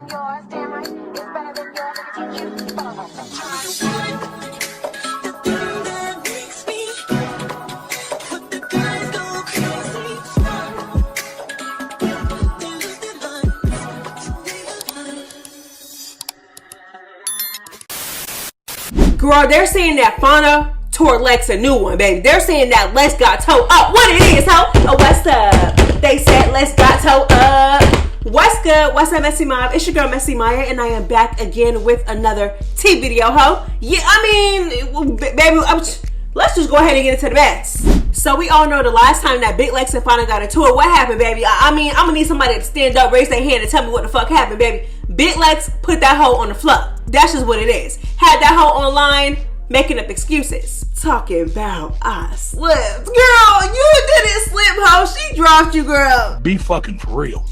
Girl, they're saying that Fauna tore Lex a new one, baby. They're saying that Lex got towed up. What it is, ho? Oh, what's up? They said Lex got towed up. What's good? What's up, MessyMya? It's your girl, MessyMya, and I am back again with another tea video, ho. Yeah, I mean, baby, let's just go ahead and get into the bets. So we all know the last time that Big Lex and Fauna got into it, what happened, baby? I mean, I'm gonna need somebody to stand up, raise their hand, and tell me what the fuck happened, baby. Big Lex put that hoe on the floor. That's just what it is. Had that hoe online, making up excuses. Talking about I slipped. Girl, you didn't slip, hoe. She dropped you, girl. Be fucking for real.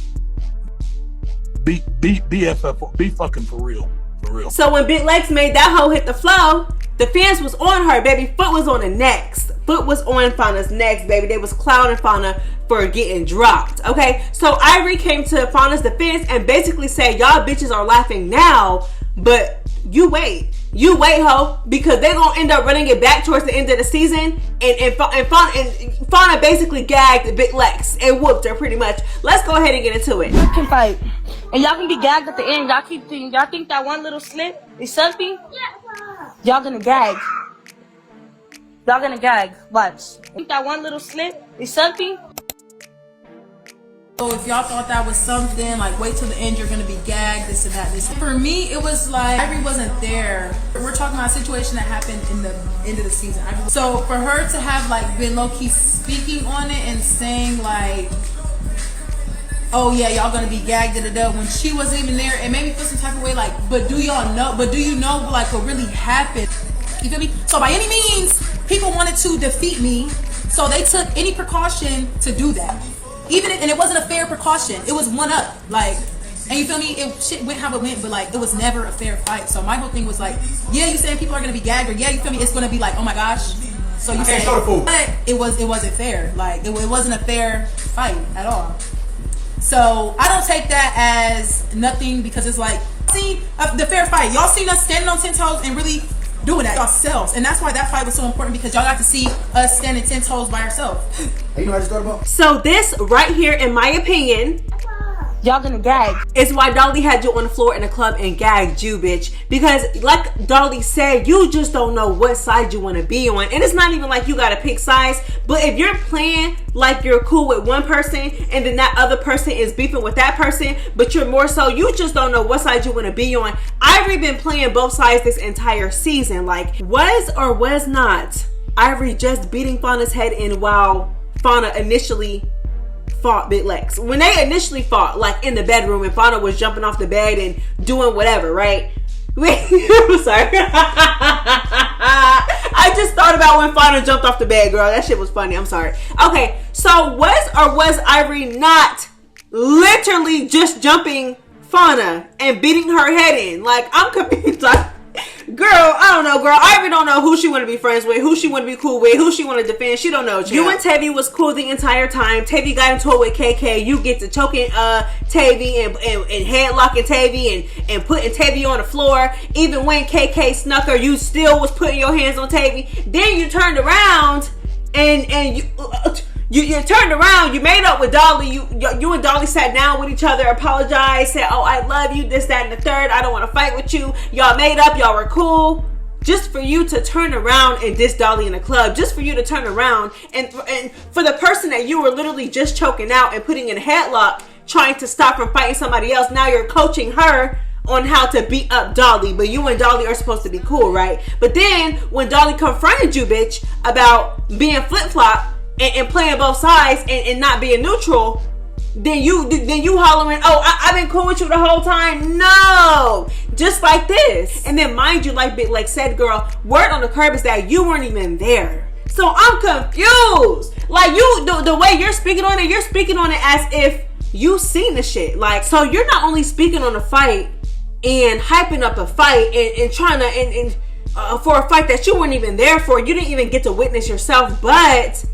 Be fucking for real. For real. So when Big Lex made that hoe hit the floor, the fans was on her, baby. Foot was on the necks. Foot was on Fauna's necks, baby. They was clowning Fauna for getting dropped, okay? So Ivory came to Fauna's defense and basically said, y'all bitches are laughing now, but you wait, ho, because they're gonna end up running it back towards the end of the season, and Fauna basically gagged Big Lex and whooped her pretty much. Let's go ahead and get into it. You can fight, and y'all can be gagged at the end. Y'all think that one little slip is something? Y'all gonna gag. Y'all gonna gag. Watch. Think that one little slip is something? So if y'all thought that was something, like wait till the end, you're gonna be gagged, this and that, this. For me, it was like Ivory wasn't there. We're talking about a situation that happened in the end of the season. So for her to have like been low-key speaking on it and saying like, oh yeah, y'all gonna be gagged when she wasn't even there, it made me feel some type of way like, but do you know like what really happened? You feel me? So by any means, people wanted to defeat me, so they took any precaution to do that. And it wasn't a fair precaution. It was one up, like, and you feel me? Shit went how it went, but like, it was never a fair fight. So my whole thing was like, yeah, you saying people are gonna be gagged, or yeah, you feel me? It's gonna be like, oh my gosh. So you saying, but it wasn't fair. Like, it wasn't a fair fight at all. So I don't take that as nothing, because it's like, see, the fair fight. Y'all seen us standing on 10 toes and really doing that ourselves, and that's why that fight was so important, because y'all got to see us standing 10 toes by ourselves. You know what I just thought about? So this right here, in my opinion, y'all gonna gag. It's why Dolly had you on the floor in the club and gagged you, bitch. Because like Dolly said, you just don't know what side you want to be on. And it's not even like you got to pick sides. But if you're playing like you're cool with one person, and then that other person is beefing with that person, but you're more so, you just don't know what side you want to be on. Ivory been playing both sides this entire season. Like, was or was not Ivory just beating Fauna's head in while Fauna initially fought Big Lex? When they initially fought, like in the bedroom, and Fauna was jumping off the bed and doing whatever, right? I'm sorry. I just thought about when Fauna jumped off the bed, girl. That shit was funny. I'm sorry. Okay, so was Ivory not literally just jumping Fauna and beating her head in? Like, I'm confused. Like, girl, I don't know, girl. Ivory don't know who she want to be friends with, who she want to be cool with, who she want to defend. She don't know. You and Tavii was cool the entire time. Tavii got into it with KK. You get to choking Tavii and headlocking Tavii and putting Tavii on the floor. Even when KK snuck her, you still was putting your hands on Tavii. Then you turned around and you turned around, you made up with Dolly, you and Dolly sat down with each other, apologized, said, oh, I love you, this, that, and the third, I don't want to fight with you. Y'all made up, y'all were cool. Just for you to turn around and diss Dolly in the club, just for you to turn around and for the person that you were literally just choking out and putting in a headlock, trying to stop from fighting somebody else, now you're coaching her on how to beat up Dolly, but you and Dolly are supposed to be cool, right? But then when Dolly confronted you, bitch, about being flip-flop and playing both sides and not being neutral, then you hollering, oh, I've been cool with you the whole time. No, just like this. And then mind you, like Big Lex said, girl, word on the curb is that you weren't even there. So I'm confused. Like, the way you're speaking on it as if you seen the shit. Like, so you're not only speaking on the fight and hyping up a fight and trying to for a fight that you weren't even there for, you didn't even get to witness yourself, but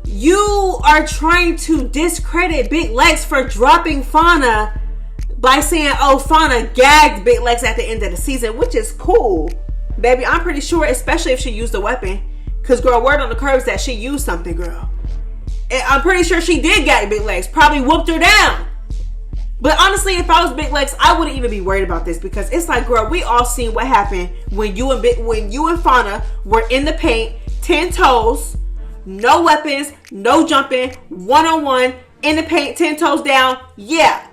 you are trying to discredit Big Lex for dropping Fauna by saying, oh, Fauna gagged Big Legs at the end of the season, which is cool. Baby, I'm pretty sure, especially if she used a weapon. Because, girl, word on the curves that she used something, girl. And I'm pretty sure she did gag Big Legs. Probably whooped her down. But honestly, if I was Big Legs, I wouldn't even be worried about this. Because it's like, girl, we all seen what happened when you and Fauna were in the paint, 10 toes, no weapons, no jumping, one-on-one, in the paint, 10 toes down. Yeah.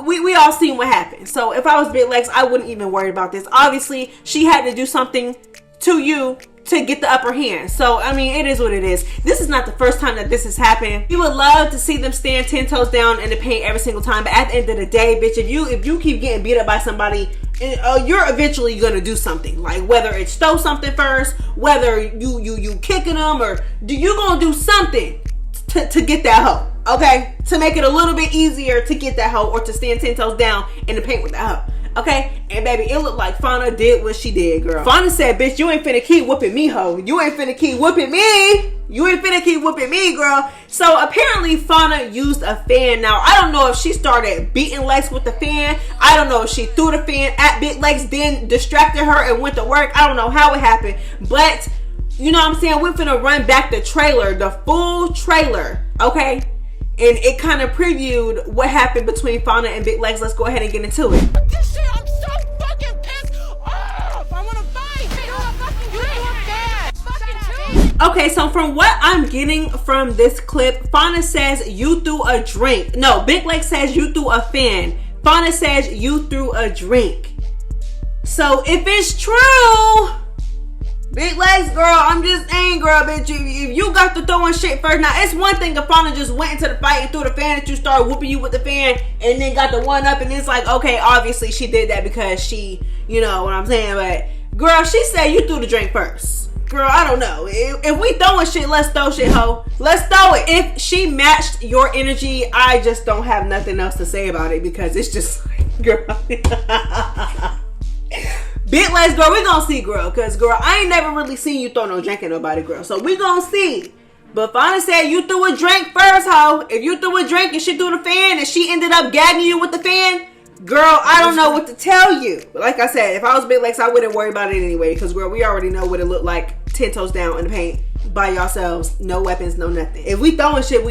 We all seen what happened. So if I was Big Legs, I wouldn't even worry about this. Obviously, she had to do something to you to get the upper hand. So, I mean, it is what it is. This is not the first time that this has happened. You would love to see them stand 10 toes down in the paint every single time. But at the end of the day, bitch, if you keep getting beat up by somebody, you're eventually going to do something. Like, whether it's throw something first, whether you kicking them, or you going to do something to get that hoe. Okay, to make it a little bit easier to get that hoe, or to stand 10 toes down in the paint with that hoe. Okay, and baby, it looked like Fauna did what she did, girl. Fauna said, bitch, you ain't finna keep whooping me, hoe. You ain't finna keep whooping me. You ain't finna keep whooping me, girl. So apparently Fauna used a fan. Now, I don't know if she started beating Legs with the fan. I don't know if she threw the fan at Big Legs, then distracted her and went to work. I don't know how it happened. But, you know what I'm saying? We're finna run back the trailer, the full trailer, okay? And it kind of previewed what happened between Fauna and Big Legs. Let's go ahead and get into it. This shit, I'm so fucking pissed off. I want to fight. You do it bad. Okay, so from what I'm getting from this clip, Fauna says you threw a drink. No, Big Legs says you threw a fan. Fauna says you threw a drink. So if it's true, Big Legs, girl, I'm just saying, girl, bitch, if you got to throwing shit first. Now, it's one thing if Fauna just went into the fight and threw the fan that you started whooping you with the fan and then got the one up, and it's like, okay, obviously she did that because she, you know what I'm saying, but girl, she said you threw the drink first. Girl, I don't know. If we throwing shit, let's throw shit, ho. Let's throw it. If she matched your energy, I just don't have nothing else to say about it, because it's just like, girl. Big Legs, girl, we gonna see, girl. Because, girl, I ain't never really seen you throw no drink at nobody, girl. So we gonna see. But Fauna said you threw a drink first, ho. If you threw a drink and she threw the fan and she ended up gagging you with the fan, girl, I don't know what to tell you. But like I said, if I was Big Legs, I wouldn't worry about it anyway. Because, girl, we already know what it looked like 10 toes down in the paint by yourselves. No weapons, no nothing. If we throwing shit,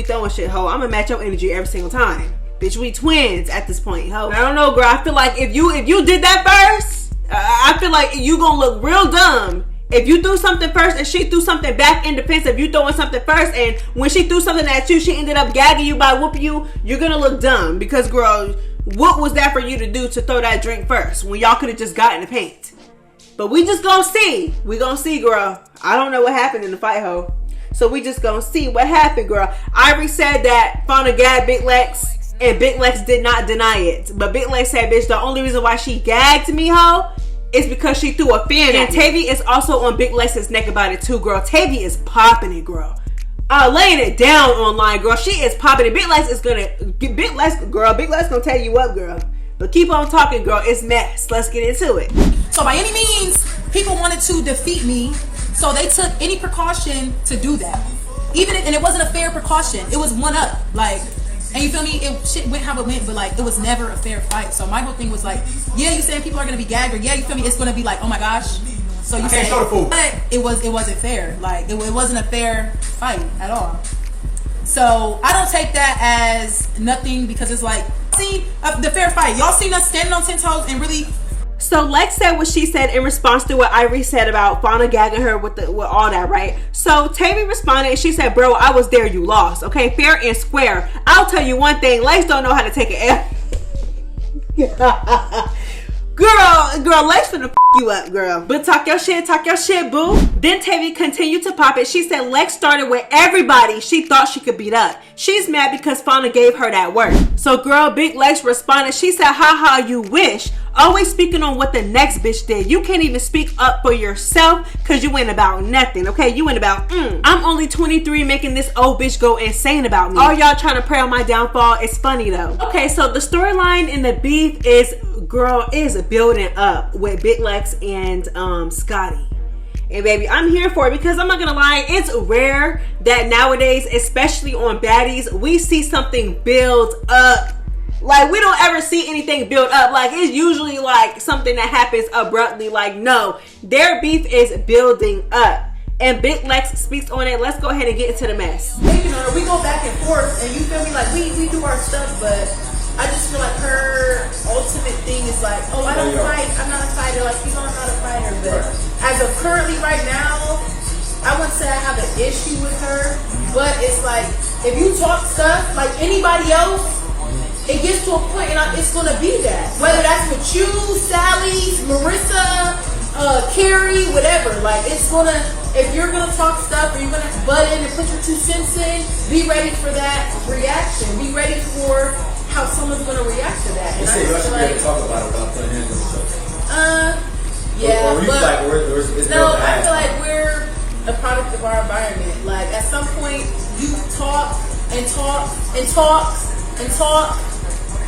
ho. I'm gonna match your energy every single time. Bitch, we twins at this point, ho. I don't know, girl. I feel like if you did that first, I feel like you gonna look real dumb if you threw something first and she threw something back in defense. If you throwing something first and when she threw something at you, she ended up gagging you by whooping you, you're gonna look dumb. Because, girl, what was that for you to do to throw that drink first when y'all could have just got in the paint? But we just gonna see. We gonna see, girl. I don't know what happened in the fight, ho. So we just gonna see what happened, girl. Ivory said that Fauna gagged Big Legs, and Big Legs did not deny it. But Big Legs said, bitch, the only reason why she gagged me, ho, is because she threw a fan. And Tavii is also on Big Legs' neck about it too, girl. Tavii is popping it, girl. Laying it down online, girl. She is popping it. Big Legs is gonna get Big Legs, girl. Big Legs gonna tell you up, girl. But keep on talking, girl. It's mess. Let's get into it. So by any means, people wanted to defeat me, so they took any precaution to do that. And it wasn't a fair precaution. It was one up, like. And you feel me? Shit went how it went, but like it was never a fair fight. So my whole thing was like, yeah, you saying people are gonna be gagged, or yeah, you feel me? It's gonna be like, oh my gosh. So you say, but it wasn't fair. Like it wasn't a fair fight at all. So I don't take that as nothing, because it's like, see, the fair fight. Y'all seen us standing on 10 toes and really. So Lex said what she said in response to what Ivory said about Fauna gagging her with all that, right? So Tavii responded and she said, bro, I was there, you lost. Okay, fair and square. I'll tell you one thing, Lex don't know how to take an L. Girl, Lex finna you up, girl. But talk your shit, boo. Then Tavii continued to pop it. She said Lex started with everybody she thought she could beat up. She's mad because Fauna gave her that work. So girl, Big Lex responded. She said, haha, you wish. Always speaking on what the next bitch did. You can't even speak up for yourself because you ain't about nothing, okay? You ain't about, I'm only 23 making this old bitch go insane about me. All y'all trying to pray on my downfall. It's funny though. Okay, so the storyline in the beef is, girl, is building up with Big Lex and Scotty. And baby, I'm here for it, because I'm not gonna lie, it's rare that nowadays, especially on baddies, we see something build up Like, we don't ever see anything build up. Like, it's usually like something that happens abruptly. Like, no, their beef is building up. And Big Lex speaks on it. Let's go ahead and get into the mess. You know, we go back and forth, and you feel me? Like, we do our stuff, but I just feel like her ultimate thing is like, oh, I don't fight. I'm not a fighter. Like, you know, I'm not a fighter. But as of currently right now, I wouldn't say I have an issue with her. But it's like, if you talk stuff like anybody else, it gets to a point and it's going to be that. Whether that's with you, Sally, Marissa, Carrie, whatever. Like, it's going to, if you're going to talk stuff or you're going to butt in and put your 2 cents in, be ready for that reaction. Be ready for how someone's going to react to that. And I just feel like, talk about it without putting hands on each other. Yeah, or but like, it's no, I feel like we're a product of our environment. Like, at some point, you talk and talk and talk and talk.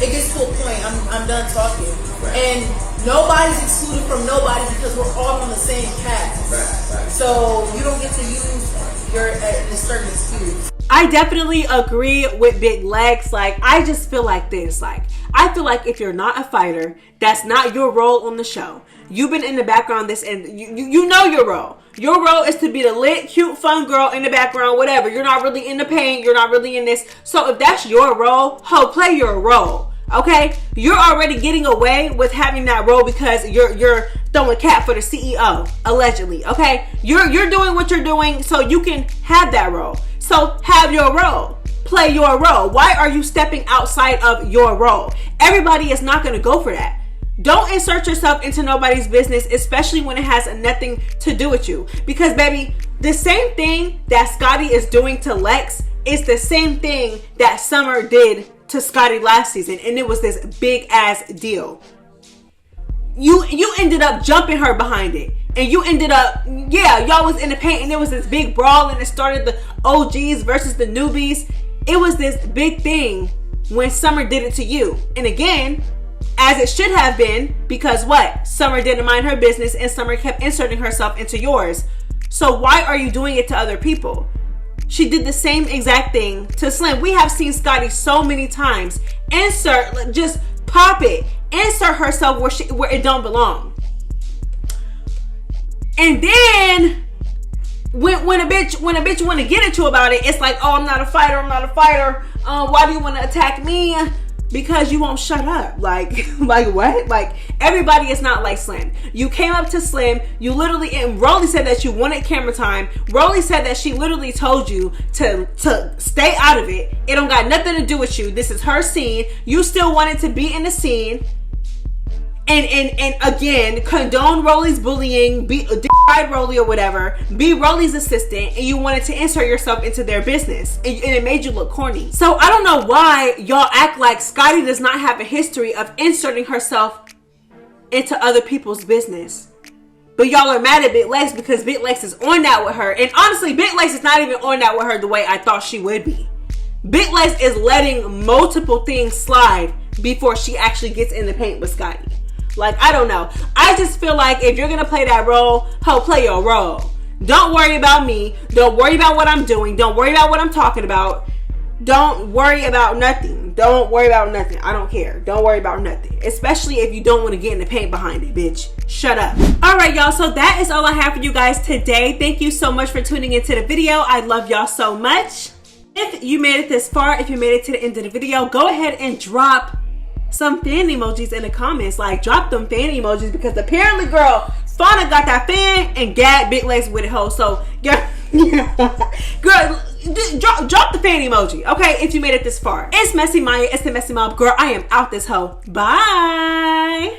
It gets to a point, I'm done talking. Right. And nobody's excluded from nobody because we're all on the same cast. Right. So you don't get to use your a certain excuse. I definitely agree with Big Lex. Like, I just feel like this. Like, I feel like if you're not a fighter, that's not your role on the show. You've been in the background and you know your role. Your role is to be the lit, cute, fun girl in the background, whatever. You're not really in the paint. You're not really in this. So if that's your role, play your role. Okay? You're already getting away with having that role because you're throwing cat for the CEO, allegedly. Okay? You're doing what you're doing so you can have that role. So have your role. Play your role. Why are you stepping outside of your role? Everybody is not going to go for that. Don't insert yourself into nobody's business, especially when it has nothing to do with you. Because, baby, the same thing that Scotty is doing to Lex is the same thing that Summer did to Scotty last season. And it was this big ass deal. You ended up jumping her behind it. And you ended up, y'all was in the paint and there was this big brawl and it started the OGs versus the newbies. It was this big thing when Summer did it to you. And again, as it should have been, because what? Summer didn't mind her business and Summer kept inserting herself into yours. So why are you doing it to other people? She did the same exact thing to Slim. We have seen Scotty so many times insert, just pop it, insert herself where it don't belong. And then when a bitch want to get at you about it, it's like, oh, I'm not a fighter. Why do you want to attack me? Because you won't shut up. Like what? Like, everybody is not like Slim. You came up to Slim, you literally, and Rolly said that you wanted camera time. Rolly said that she literally told you to stay out of it. It don't got nothing to do with you. This is her scene. You still wanted to be in the scene. And again, condone Rolly's bullying, ride Rolly or whatever, be Rolly's assistant, and you wanted to insert yourself into their business, and it made you look corny. So I don't know why y'all act like Scotty does not have a history of inserting herself into other people's business. But y'all are mad at Big Lex because Big Lex is on that with her. And honestly, Big Lex is not even on that with her the way I thought she would be. Big Lex is letting multiple things slide before she actually gets in the paint with Scotty. Like, I don't know. I just feel like if you're going to play that role, play your role. Don't worry about me. Don't worry about what I'm doing. Don't worry about what I'm talking about. Don't worry about nothing. Don't worry about nothing. I don't care. Don't worry about nothing. Especially if you don't want to get in the paint behind it, bitch. Shut up. Alright, y'all. So that is all I have for you guys today. Thank you so much for tuning into the video. I love y'all so much. If you made it this far, if you made it to the end of the video, go ahead and drop some fan emojis in the comments. Like, drop them fan emojis because apparently, girl, Fauna got that fan and Gagged Big Legs with it, hoe. So, girl, drop the fan emoji, okay, if you made it this far. It's MessyMya. It's the Messy Mob. Girl, I am out this hoe. Bye.